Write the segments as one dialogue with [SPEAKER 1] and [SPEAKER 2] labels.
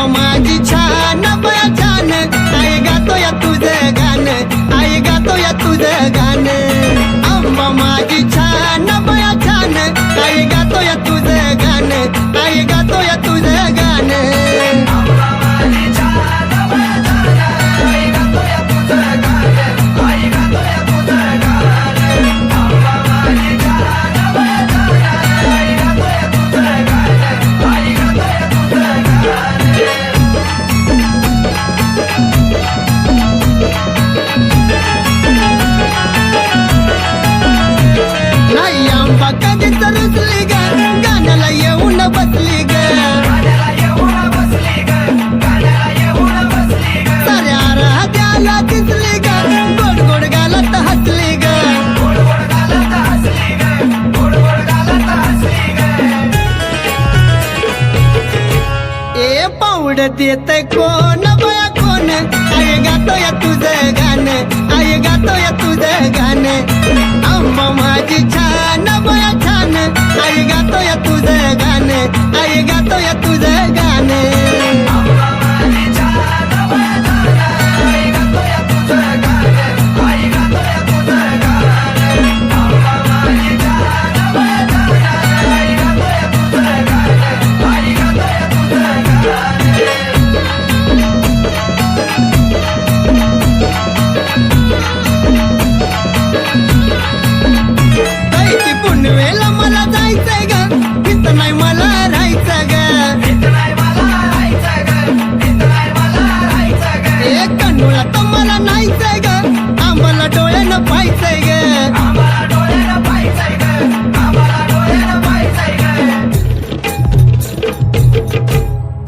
[SPEAKER 1] माझी छान बया छान आई गातोय तुझं गाणं आई गातोय तुझं गाणं आंबा माझी छान बया छान आई गातोय तुझं गाणं आई गातोय तुझं गाणं कधीच रुसली ग गाण्याला येऊन बसली ग साऱ्या राहत्याला दिसली ग गोड गोड गालत हसली ग ए पावड देत कोण बया कोण आई गातोय तुझं गाणं आई गातोय तुझं गाणं आंबा माझी छान बया छान आई गातोय तुझं गाणं आई गातोय तुझं गाणं पुनवेला मला जायचंय ग तिथं नाही मला राहायचं ग एक कन्नूला तर मला नाहीचंय ग आम्हाला डोळ्यानं पाहायचंय ग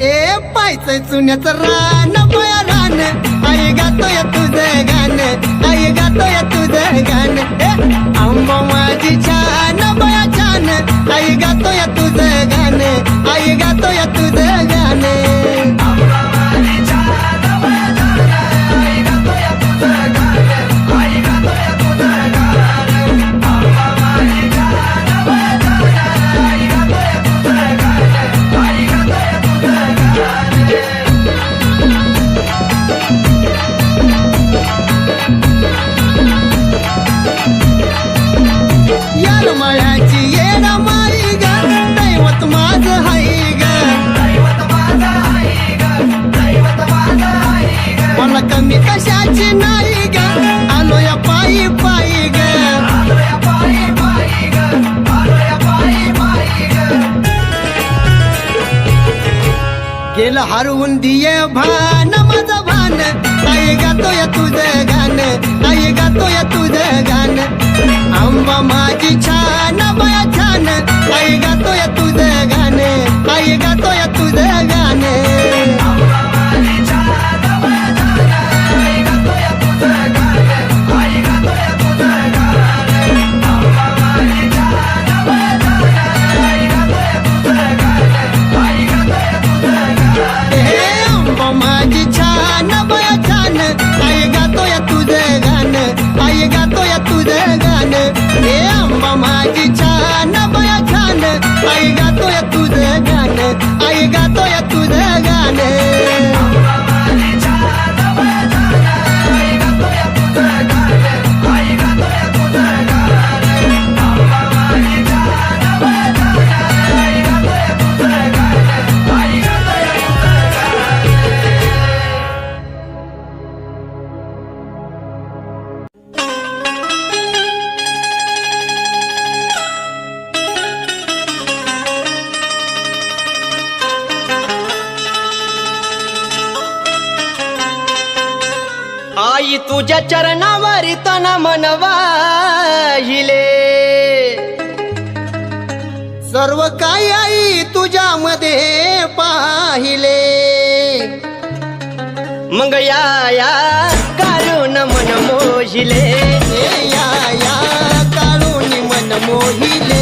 [SPEAKER 1] ए पाहायचंय चुन्याचं रान बया रान आई गातोय तुझं गाणं आई गातोय तुझं गाणं आंबा माझी छान बया छान आई गातोय तुझं गाणं आई गातोय तुझं गाणं मळ्याची येड माई ग दैवत माझं हाय ग मला कमी कशाची नाही ग आलो या पायी पायी ग गेलं हरवून दिये भान माझं भान आई गातोय तुझं गाणं आई गातोय तुझं गाणं आंबा माझी छान बया छान आई गातोय तुझं गाणं आई गातोय तुझं गाणं माझी छान बया छान आई गातोय तुझं गाणं आई गातोय तुझं गाणं हे आंबा माझी छान बया छान आई गातोय तुझं गाणं आई गातोय तुझं गाणं आई तुझ्या चरणावरी तन मन वाहिले सर्व काही आई तुझ्यामध्ये पाहिले मग या काढून मन मोहिले या काढून मन मोहिले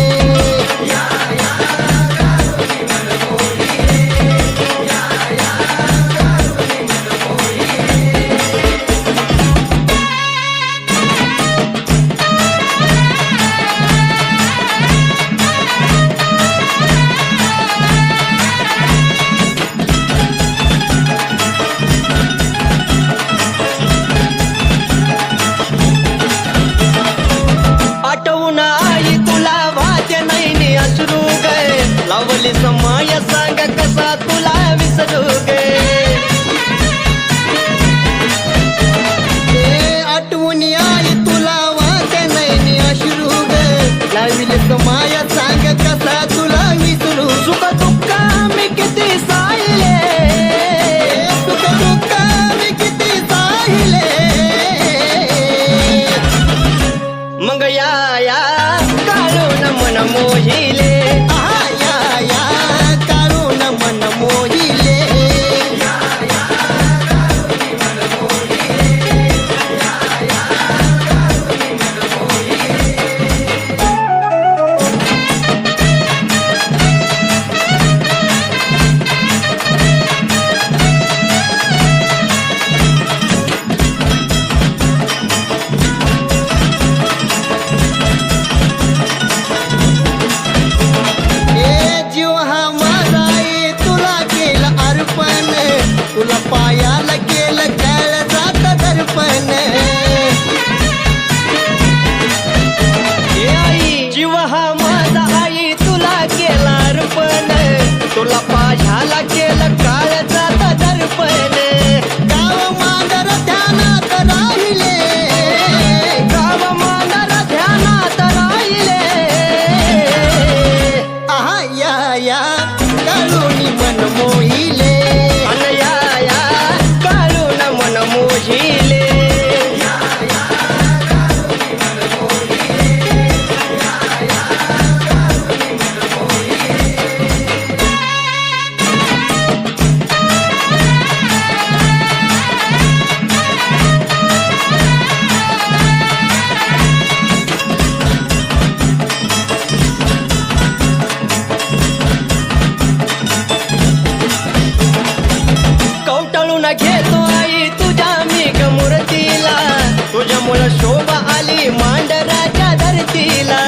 [SPEAKER 1] मांडराच्या धरतीला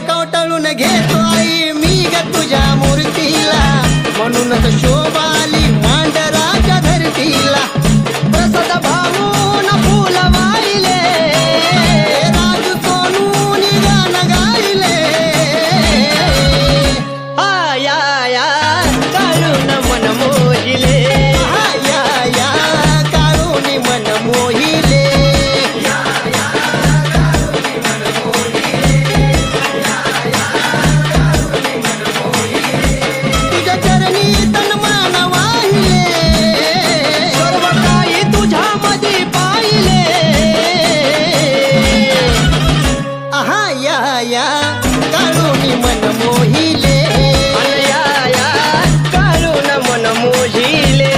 [SPEAKER 1] कवटाळून घेतो आई मी ग तुझ्या मूर्तीला म्हणूनच शोभाली मांडराच्या धरतीला प्रसाद भाऊन फुल वाहिले राजू सोनून गाणं गायले आया या काळून मन मोहिले आया काळून मन मोहिले तुझ्या चरणी तन मन वाहिले सर्व काही तुझ्या मध्ये पाहिले आहा या काळून मन मोहिले या काळून मन मोहिले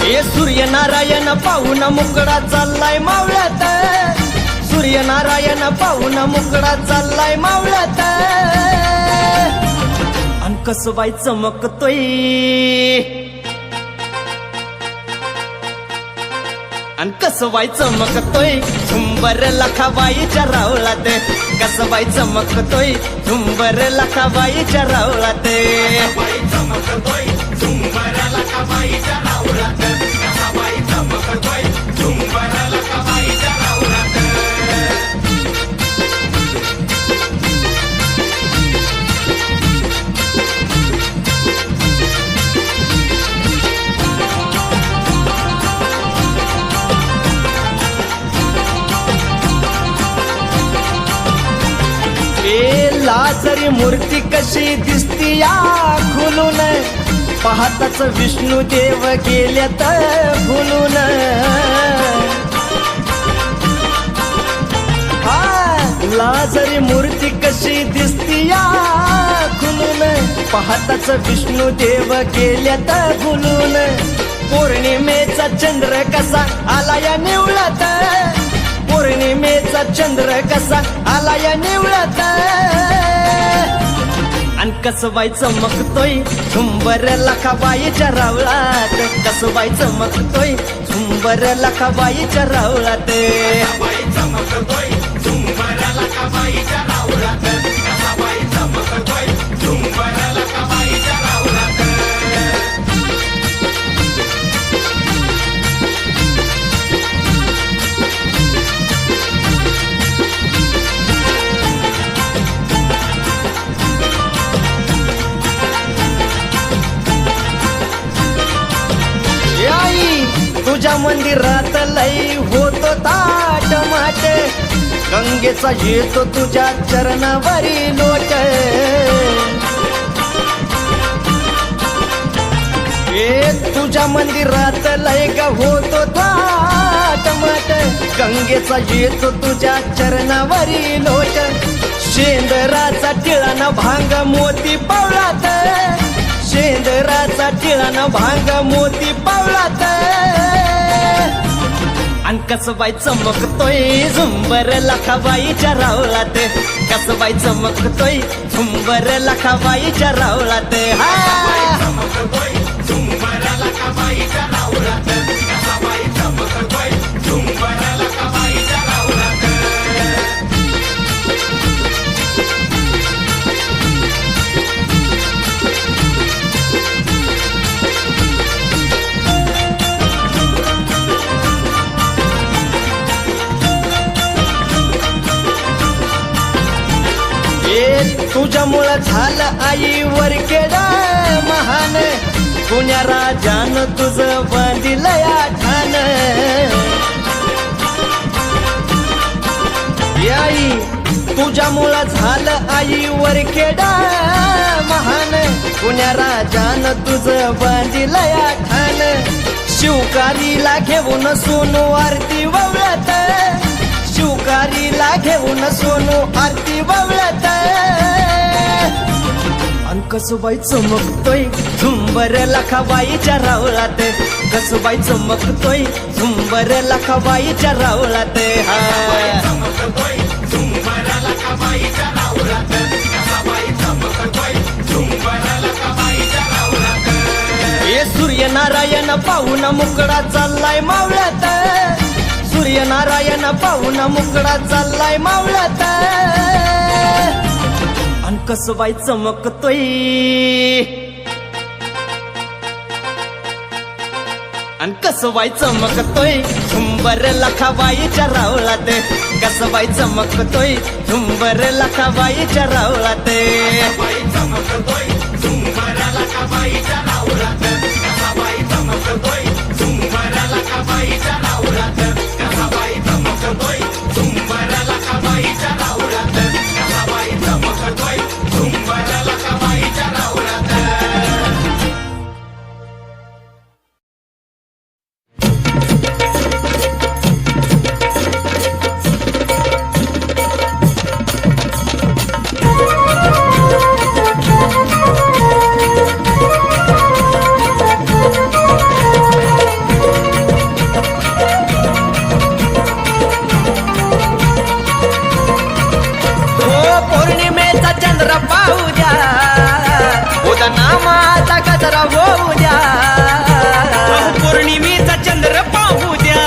[SPEAKER 1] हे सूर्यनारायण पाहून मुकडा चाललाय मावळ्यात सूर्यनारायण पाहून मुकडा चाललाय मावळ्यात अन कसबाई चमकतोय अन कसबाई चमकतोय झुंबर लखाबाईच्या रावळात कसबाई चमकतोय झुंबर लखाबाईच्या रावळात लाजरी मूर्ती कशी दिसती या खुलून पाहताच विष्णू देव गेल्यात भुलून लाजरी मूर्ती कशी दिसती या खुलून पाहताच विष्णू देव गेल्यात भुलून पौर्णिमेचा चंद्र कसा आला या निवळात पौर्णिमेचा चंद्र कसा आला या निवळात अन कसबाई चमकतोय झुंबर लखाबाईच्या रावळात कसबाई चमकतोय झुंबर लखाबाईच्या रावळात तुझ्या मंदिरात लई होतो ताट माट गंगेचा येतो तुझ्या चरणावरी लोट तुझ्या मंदिरात लई ग होतो ताट माट गंगेचा येतो तुझ्या चरणावरी लोट शेंदराचा टिळाना भांग मोती पावळात शेंदराचा टिळाना भांग मोती पावळात अन कसबाई चमकतोय झुंबर लखाबाईच्या रावळात कसबाई चमकतोय झुंबर लखाबाईच्या रावळात तुझ्यामुळं झालं आई वरखेडा महान पुण्या राजानं तुझं बांधिलंय ठाण आई तुझ्यामुळं झालं आईवर खेडा महान पुण्या राजान तुझं बांधिलं आठान शिवकारीला घेऊन सोनू आरती ववळत शिवकारीला घेऊन सोनू आरती ववळत अन कसबाई चमकतोय झुंबर लखाबाईच्या रावळात कसबाई चमकतोय झुंबर लखाबाईच्या रावळात हे सूर्यनारायण पाहून मुकडा चाललाय मावळात सूर्यनारायण पाहून मुकडा चाललाय मावळात अन कसबाई चमकतोय अन कसबाई चमकतोय झुंबर लखाबाईच्या रावळात कसबाई चमकतोय झुंबर लखाबाईच्या रावळात पौर्णिमेचा चंद्र पाहू द्या उद्या नामाचा गजरा होऊ द्या
[SPEAKER 2] पौर्णिमेचा चंद्र पाहू द्या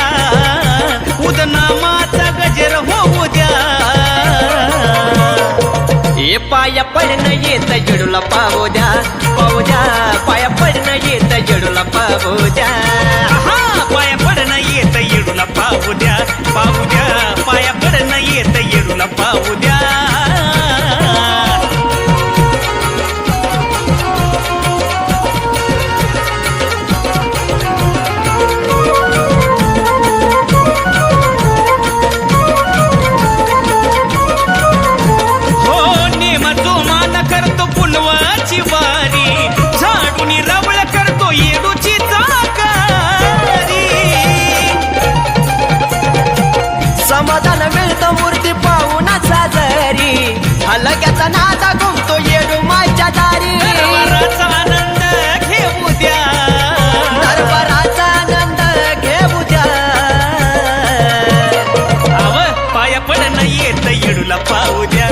[SPEAKER 2] उद्या नामाचा गजर होऊ द्या
[SPEAKER 1] हे पाया पडणं येत जडूला पाहू द्या पाया पडणं येत जडूला पाहू द्या
[SPEAKER 2] पाया पडणं येत येडूला पाहू द्या पाया पडणं येत येडूला पाहू द्या वारी झाडून रवळ करतो येडूची चाकारी
[SPEAKER 1] समाधान मिळतं मूर्ती पाहून साजरी हलक्याचा नादा घुमतो येडू माझ्या दारी
[SPEAKER 2] दरबाराचा आनंद घेऊ द्या
[SPEAKER 1] दरबाराचा आनंद घेऊ द्या
[SPEAKER 2] पाया पडणं येत येडूला पाहू द्या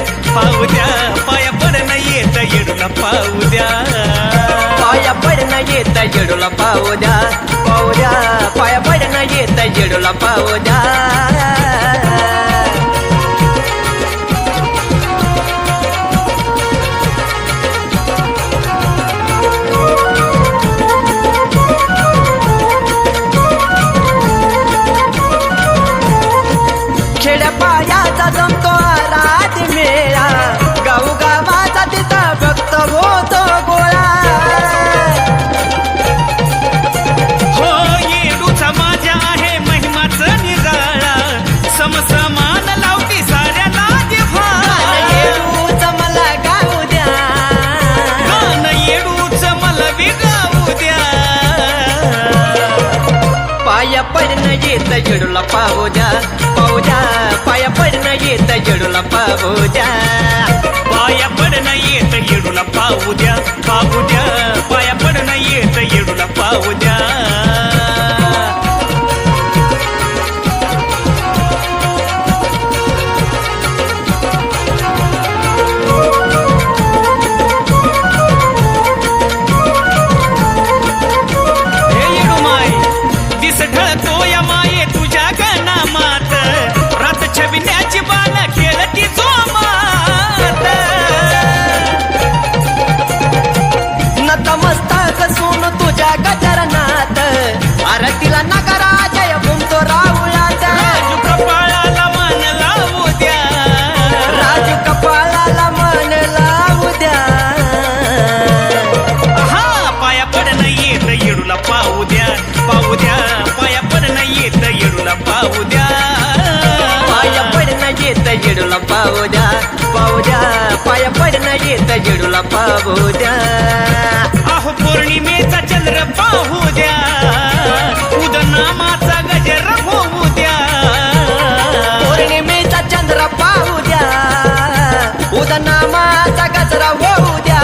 [SPEAKER 2] पाया पडणं येत येडूला पाहू द्या
[SPEAKER 1] पाया पडणं येत येडूला पाहू द्या पाया पडणं येत येडूला पाहू द्या खेड्या पायाचा जमतो रात मेळा गाऊ गावाचा तिथं भक्त होतो गोळा
[SPEAKER 2] हो येडूचा माझ्या आहे महिमाचं निराळा समसमान लावती साऱ्याला जिव्हाळा
[SPEAKER 1] येडूच मला गाऊ द्या
[SPEAKER 2] गाण येडूच मला बी गाऊ द्या
[SPEAKER 1] पाया पडणं येत येडूला पाहू द्या पाया पडणं येत येडूला पाहू द्या
[SPEAKER 2] पाया पडणं येत येडूला पाहू द्या पाया पडणं येत येडूला पाहू द्या हे येडूमाई दिस ढळतो या माये तुझ्या गणामात रात छबिन्याची बाल खेळती जोमात
[SPEAKER 1] नत
[SPEAKER 3] द्या पाहू द्या पाया पडणं येत जेडूला पाहू द्या
[SPEAKER 2] अहो पौर्णिमेचा चंद्र पाहू द्या उदनामाचा गजर होऊ द्या
[SPEAKER 3] पौर्णिमेचा चंद्र पाहू द्या उदनामाचा गजरा होऊ द्या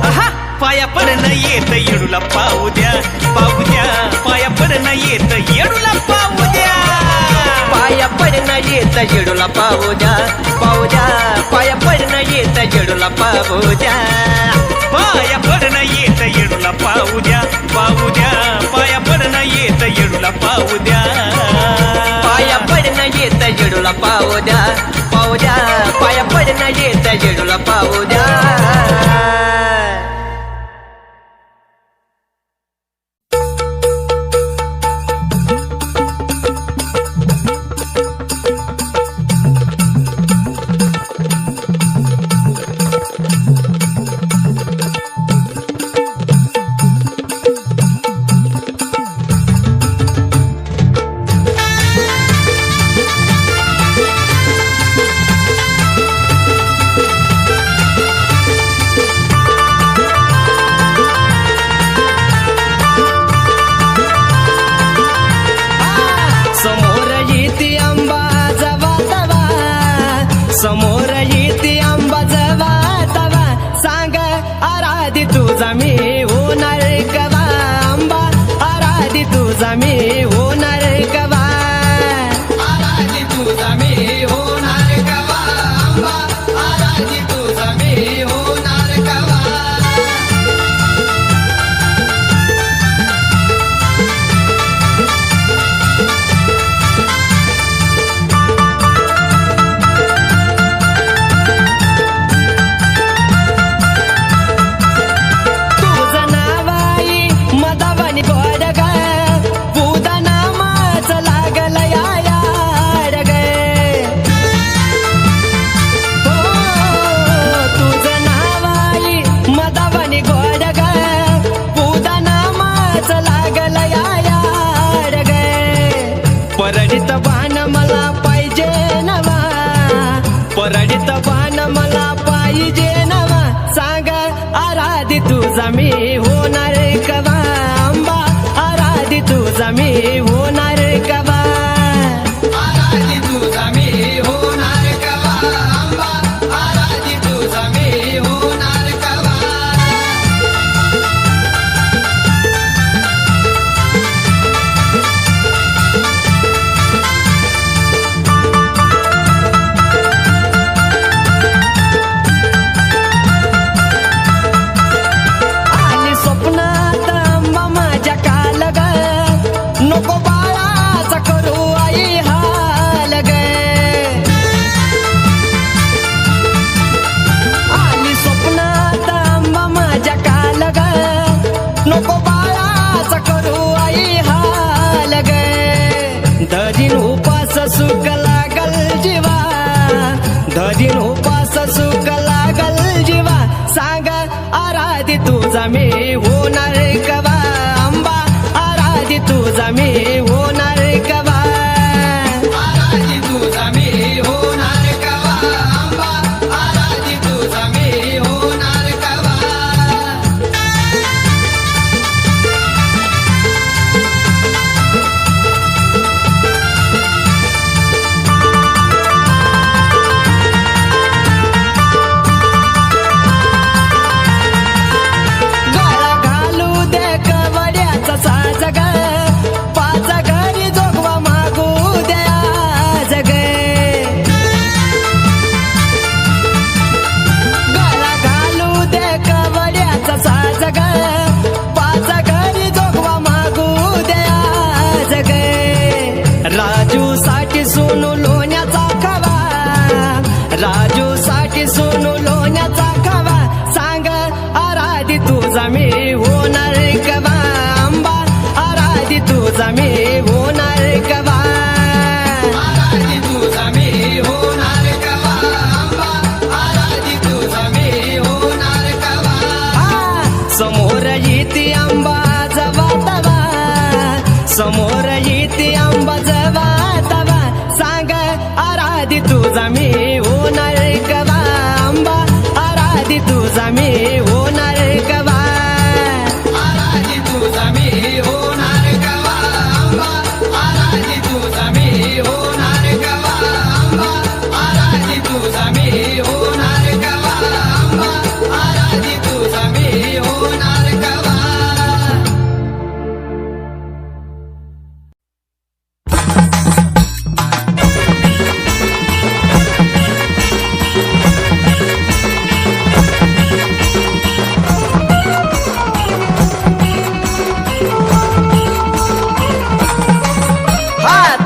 [SPEAKER 2] आहा पाया पडणं येत येडूला पाहू द्या पाया पडणं येत येडूला पाहू द्या
[SPEAKER 3] पाया पडणं येत जेडूला पाहू द्या पाया पडणं येत जेडूला पाहू द्या
[SPEAKER 2] पाया पडणं येत येडूला पाहू द्या पाया पडणं येत येडूला पाहू द्या
[SPEAKER 3] पाया पडणं येत जेडूला पाहू द्या पाया पडणं येत जेडूला पाहू द्या
[SPEAKER 1] समोर येते आंबा जवा तवा सांग आराधी तुझा मी होणार कवा आंबा आराधी तुझा मी होणार कवा आराधी तुझा मी होणार कवा आंबा आराधी तुझा मी होणार कवा परडित बाण मला पाहिजे नवा परडित बाण मला पाहिजे नवा सांग आराधी तुझा मी होणार कवा आंबा आराधी तुझा मी होणार कवा आराधी तुझा मी होणार कवा आंबा आराधी तुझा मी होणार कवा नको बाळाचा करू आई हाल गे आली स्वप्नात आंबा माझ्या काल ग नको बाळाचा करू आई हाल गे धरीन उपास सुख लागल जीवा धरीन उपास सुख लागल जीवा सांग आराधी तुझा मी होणार कवा आंबा आराधी तुझा मी होणार कवा आराधी तुझा मी होणार कवा आंबा आराधी तुझा मी होणार कवा तुझा मी होणार कवा आंबा आराधी तुझा मी होणार कवा आराधी तुझा मी होणार कवा आंबा आराधी तुझा मी होणार कवा आंबा आराधी तुझा मी होणार कवा आंबा आराधी तुझा मी होणार कवा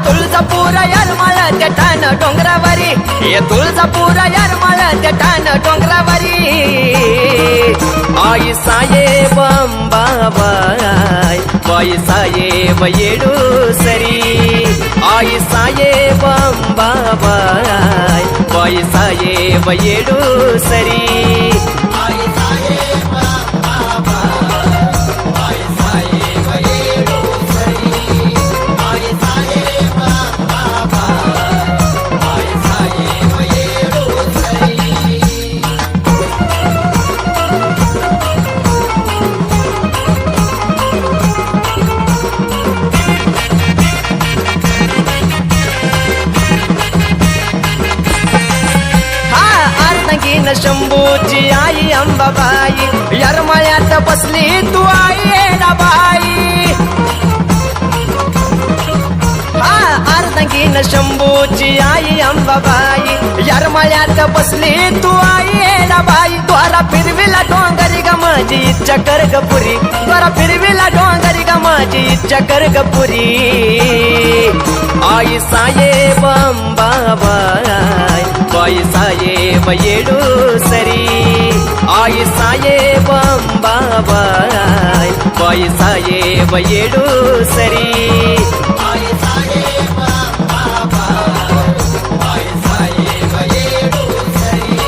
[SPEAKER 3] तुळजापूर यारमाळ्याच्या ठाण डोंगरावरी हे तुळजापूर यारमाळ्याच्या ठाण डोंगरावरी आई साहेब अंबाबाई बाई साहेब येडूसरी आई साहेब अंबाबाई बाई साहेब येडूसरी आई साहेब अंबाबाई बाई साहेब येडूसरी आई साहेब अंबाबाई बाई साहेब येडूसरी शंभूची आई अंबाबाई यरमाळ्यात बसली तू आई येडाबाई अर्धगीन शंभूची आई अंबाबाई यरमाळ्यात बसली तू आई येडाबाई द्वारा फिरविला डोंगरी ग माझी इच्छा कर ग पुरी द्वारा फिरविला डोंगरी ग माझी इच्छा कर ग पुरी आई साहेब अंबाबाई बाई साहेब येडूसरी आई साहेब अंबाबाई बाई साहेब येडूसरी आई साहेब अंबाबाई बाई साहेब येडूसरी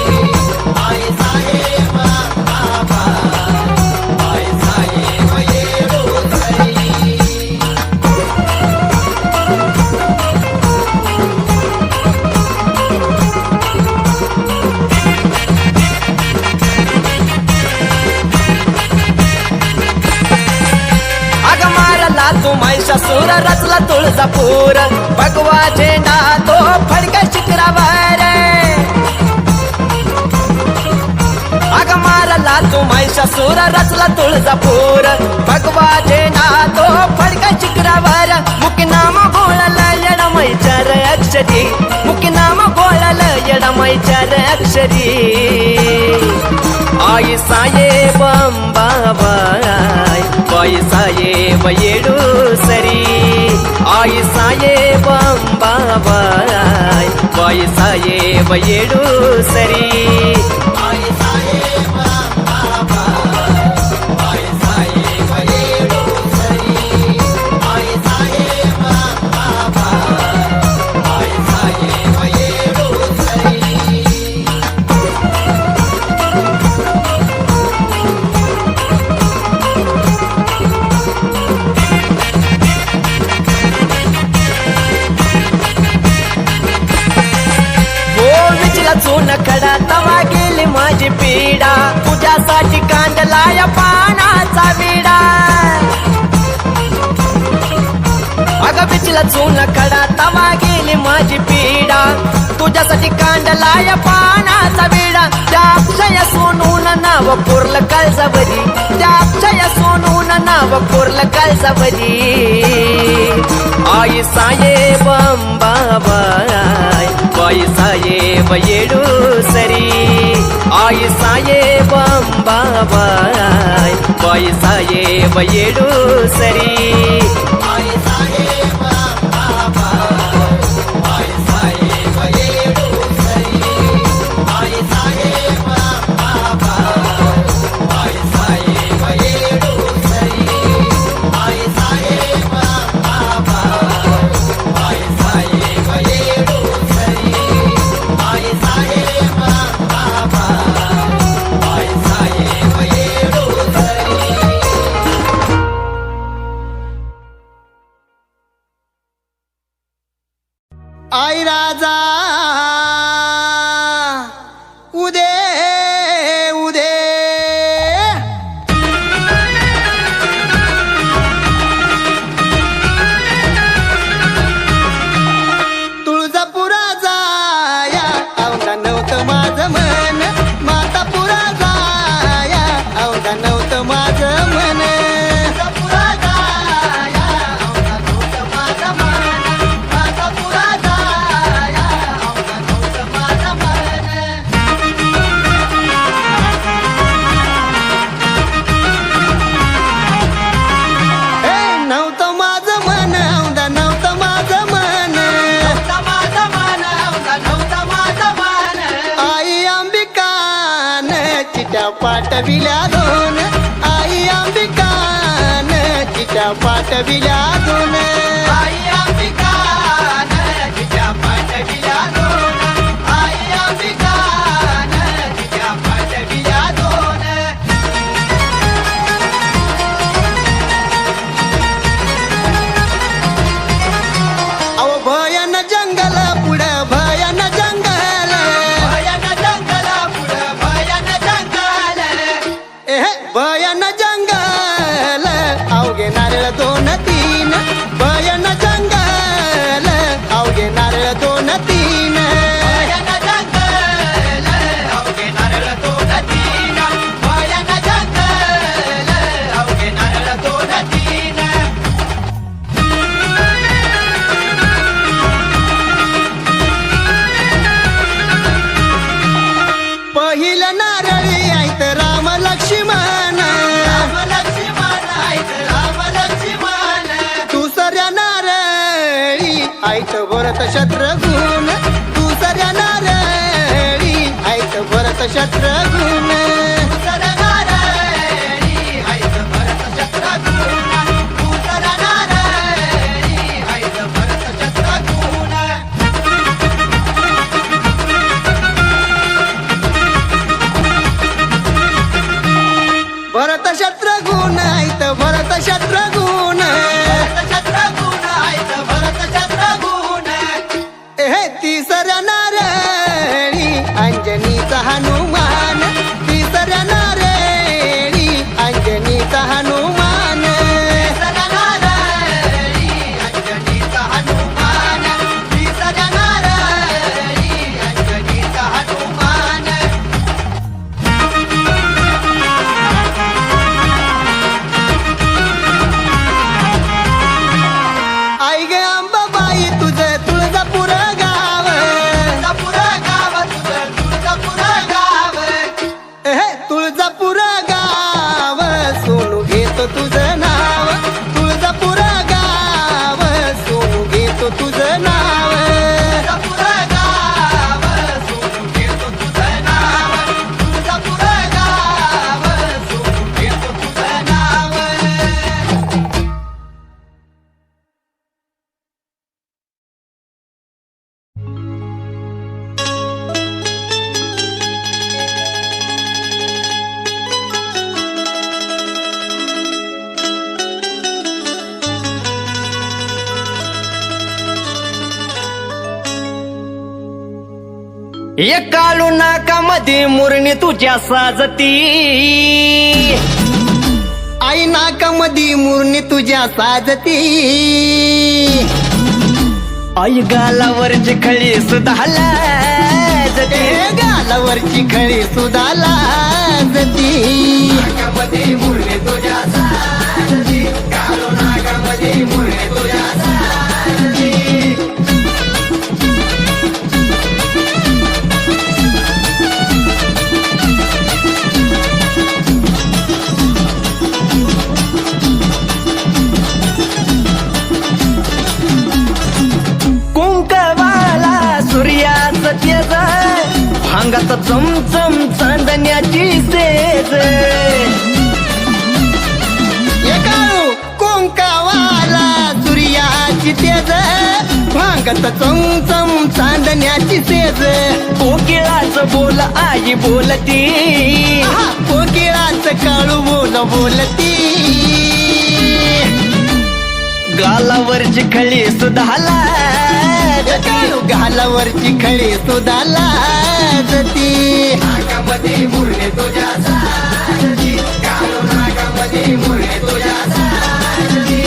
[SPEAKER 3] आई साहेब अंबाबाई बाई साहेब येडूसरी तू महिषासूर रचला तुळजापूर भगवा झेंडा तो फडका शिखरावर अग मारला तू महिषासूर रचला तुळजापूर भगवा झेंडा तो फडका शिखरावर मुकी नाम बोळल येडमाईचार अक्षरी मुकी नाम बोळल येडमाईचार अक्षरी आई साहेब अंबाबाई बाई साहेब येडूसरी आई साहेब अंबाबाई बाई साहेब येडूसरी आई साहेब अंबाबाई बाई साहेब येडूसरी आई साहेब अंबाबाई बाई साहेब येडूसरी चून खडा तवा गेली माझी पीडा तुझ्यासाठी कांदलाय पानाचा विडा अग बिचला चून खडा तवा गेली माझी पीडा तुझ्यासाठी कांदलाय पानाचा विडा त्या अक्षय सोनून नाव कोरलं काळजावरी त्या अक्षय सोनून नाव कोरलं काळजावरी आई साहेब अंबाबाई बाई साहेब येडूसरी आई साहेब अंबाबाई बाई साहेब येडूसरी आई साहेब अंबाबाई बाई साहेब येडूसरी आई साहेब अंबाबाई बाई साहेब येडूसरी आई साहेब अंबाबाई बाई साहेब येडूसरी आई साहेब अंबाबाई बाई साहेब येडूसरी
[SPEAKER 1] पाठविल्या दोन आई अंबिकान तिच्या पाठविल्या दोन आई अंबिकान तिच्या पाठविल्या दोन आई अंबिकान तिच्या पाठविल्या दोन अहो भयन जंगल पुढं भयन जंगल भयन जंगल पुढं भयन जंगल भयन जंगल अवघे नारळ दोन तीन भयन जंगल अवघे नारळ दोन तीन भयन जंगल अवघे नारळ दोन तीन भयन जंगल अवघे नारळ दोन तीन पहिलं नारळी ऐत राम लक्ष्मण राम लक्ष्मण ऐत राम लक्ष्मण दुसऱ्या नारळी ऐत भरत शत्रुघ्न दुसऱ्या नारळी ऐत भरत शत्रुघ्न दुसऱ्या नारळी ऐत भरत शत्रुघ्न दुसऱ्या नारळी ऐत भरत शत्रुघ्न भरत शत्रुघ्न ऐत भरत शत्रुघ्न शत्रुघ्न ऐत भरत शत्रुघ्न तिसऱ्या नारळी अंजनीचा हनुमान तिसऱ्या नारळी अंजनीचा हनुमान तिसऱ्या नारळी अंजनीचा हनुमान तिसऱ्या नारळी अंजनीचा हनुमान आई ग अंबाबाई तुझं तुळजापूर गाव तुळजापूर गाव तुझं तुळजापूर गाव तुळजापूर गाव सोनू घेतो तुझं नाव तुळजापूर गाव सोनू घेतो तुझं नाव तुळजापूर गाव सोनू घेतो तुझं नाव तुळजापूर गाव सोनू घेतो तुझं नाव
[SPEAKER 3] काळू नाकामध्ये मुरणी तुझ्या साजती
[SPEAKER 1] आई नाकामधी मुरणी तुझ्या साजती
[SPEAKER 3] आई गालावरची खळी सुधाला
[SPEAKER 1] गालावरची खळी सुद्धा लाजती नाकामध्ये मुरणी तुझ्या साजती काळू नाकामध्ये मुरणी तुझ्या साजती
[SPEAKER 3] कुंकवाला सूर्याच तेज भांगात चमचम चांदण्याची सेज
[SPEAKER 1] एकाळू कोंकावाला सूर्याची तेज भांगत चमचम चांदण्याची सेज
[SPEAKER 3] कोकिळाच बोल आई बोलती
[SPEAKER 1] कोकिळाच काळू बोल बोलती
[SPEAKER 3] गालावरची खळी सुधाला
[SPEAKER 1] काळू गालावरची खळी सुद्धा लाजती नाकामध्ये मुरणे तुझ्या साजती काळू नाकामध्ये मुरणे तुझ्या साजती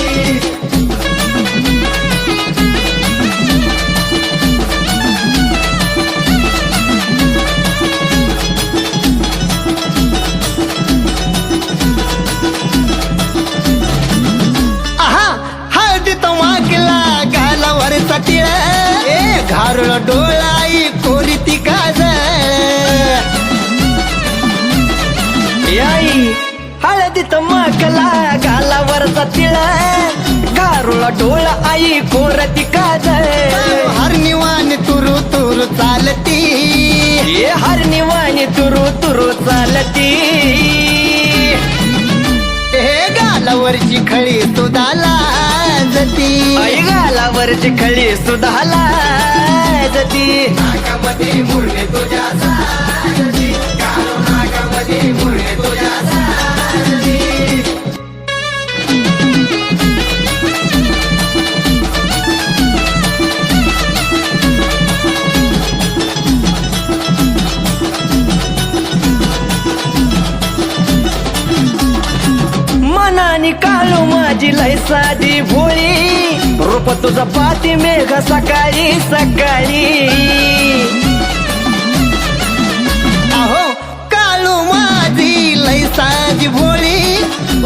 [SPEAKER 1] टिळ घारुळ डोळाई कोरी ती काजळ
[SPEAKER 3] आई हळदीत मकला गालावरचा तिळ गारुळा डोळा आई कोरती काजळ
[SPEAKER 1] हरनिवान तुरु तुरु चालती
[SPEAKER 3] ये हरणीवाणी तुरु तुरु चालती
[SPEAKER 1] हे गालावरची खळी सुद्धा लाजती
[SPEAKER 3] आई गालावरची खळी सुद्धा लाजती
[SPEAKER 1] नाकामध्ये मुरणे तुझ्या साजती काळो नाकामध्ये मुरणे तुझ्या साजती
[SPEAKER 3] मनानी काळू माझी लय साधी भोळी रूप तुझं पाती मेघ सकाळी सकाळी
[SPEAKER 1] अहो काळू माझी लय साधी भोळी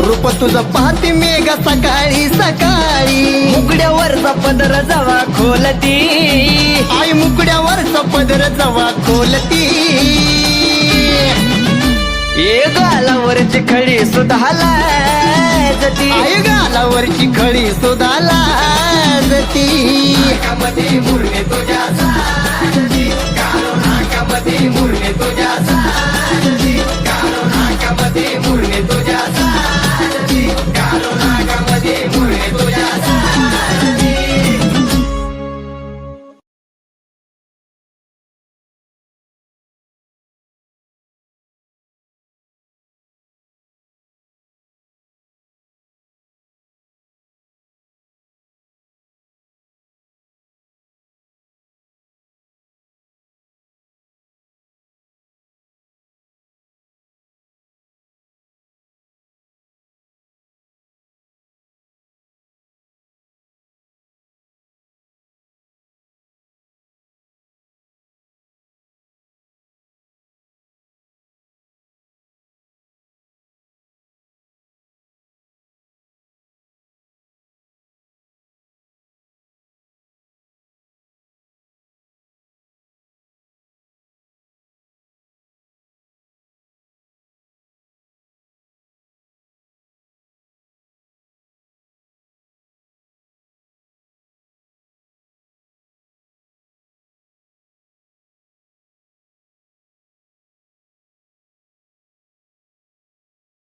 [SPEAKER 1] रूप तुझं पाहती मेघ सकाळी सकाळी
[SPEAKER 3] मुगड्यावरचा पदर जवा खोलती
[SPEAKER 1] आई मुकड्यावरचा पदर जवा खोलती
[SPEAKER 3] ये गालावरची खळी सुद्धा लाजती
[SPEAKER 1] आई गालावरची खळी सुद्धा लाजती नाकामध्ये मुरणे तुझ्या साजती काळो नाकामध्ये मुरणे